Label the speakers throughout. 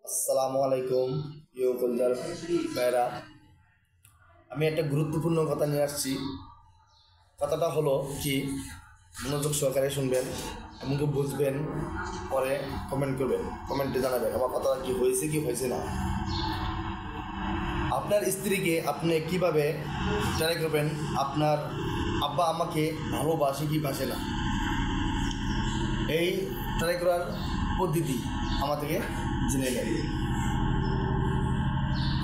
Speaker 1: আসসালামু আলাইকুম প্রিয় কলজার ভাইরা, আমি একটা গুরুত্বপূর্ণ কথা নিয়ে আসছি। কথাটা হলো কি, মনোযোগ সহকারে শুনবেন, এমনকি বুঝবেন, পরে কমেন্ট করবেন, কমেন্টে জানাবেন আমার কথাটা কি হয়েছে কি হয়েছে না। আপনার স্ত্রীকে আপনি কিভাবে ট্রাই করবেন আপনার আব্বা আমাকে ভালোবাসে কি বাসে না, এই ট্রাই করার পদ্ধতি আমার থেকে জেনে নেন।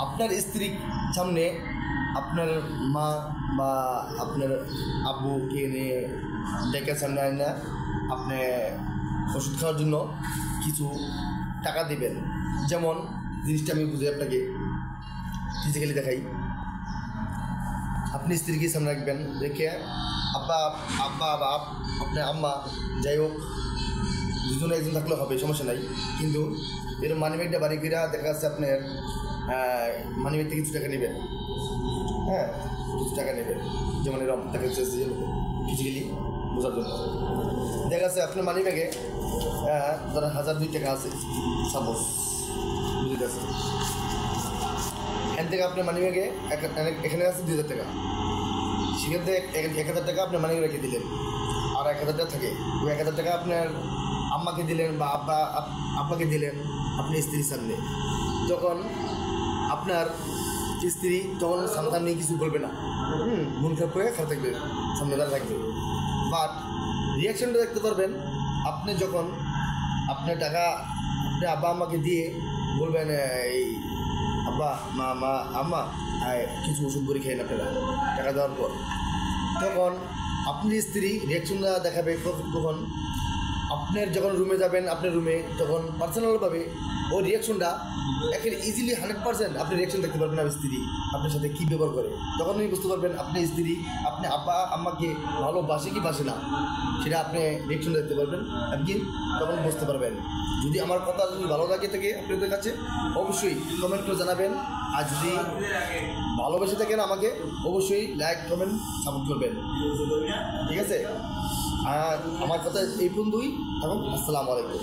Speaker 1: আপনার স্ত্রীর সামনে আপনার মা বা আপনার আব্বুকে নিয়ে ডেকের সামনে আয় না, আপনি ওষুধ খাওয়ার জন্য কিছু টাকা দেবেন। যেমন জিনিসটা আমি বুঝে আপনাকে ফিজিক্যালি দেখাই। আপনি স্ত্রীকে সামনে রাখবেন, রেখে আব্বা আব্বা বা আপনার আম্মা যাই হোক দুজনে একজন থাকলে হবে, সমস্যা নাই। কিন্তু এর মানিব্যাগটা বাড়ি করে দেখা যাচ্ছে আপনার মানিব্যাগ থেকে কিছু টাকা নেবেন, হ্যাঁ কিছু টাকা নেবেন, যেমন এরকম দেখা যাচ্ছে ফিজিক্যালি বোঝার জন্য। দেখা যাচ্ছে আপনার মানিব্যাগে ধরেন 1002 টাকা আছে, সাপোজ বুঝতে পারছি। এখান থেকে আপনার মানিব্যাগে এখানে আছে 2000 টাকা, সেখান থেকে 1000 টাকা আপনার মানিব্যাগে রেখে দিলেন, আর 1000 টাকা থাকে। ওই 1000 টাকা আপনার আম্মাকে দিলেন বা আব্বাকে দিলেন আপনি স্ত্রীর সামনে। তখন আপনার স্ত্রী তখন সামনে কিছু বলবে না, মন খারাপ করে খারাপ থাকবে, সামনে দাঁড়া থাকবে। বাট রিয়াকশনটা দেখতে পারবেন আপনি যখন আপনার টাকা আপনি আব্বা আম্মাকে দিয়ে বলবেন এই আব্বা মা আম্মা কিছু ওষুধ বড়ি খেয়ে আপনারা টাকা দেওয়ার পর, তখন আপনার স্ত্রী রিয়াকশনটা দেখাবে কখন আপনার যখন রুমে যাবেন, আপনার রুমে তখন পার্সোনালভাবে ওই রিয়াকশনটা একেবারে ইজিলি 100% আপনি রিয়াকশন দেখতে পারবেন আপনার স্ত্রী আপনার সাথে কী ব্যবহার করে। তখন আপনি বুঝতে পারবেন আপনার স্ত্রী আপনি আব্বা আম্মাকে ভালোবাসে কি বাসে না, সেটা আপনি রিয়াকশন দেখতে পারবেন, আপনি তখন বুঝতে পারবেন। যদি আমার কথা যদি ভালো লাগে থাকে আপনাদের কাছে অবশ্যই কমেন্ট করে জানাবেন, আর যদি ভালোবেসে থাকেন আমাকে অবশ্যই লাইক কমেন্ট সাপোর্ট করবেন, ঠিক আছে? আর আমার কথা এই পর্যন্তই, এবং আসসালামু আলাইকুম।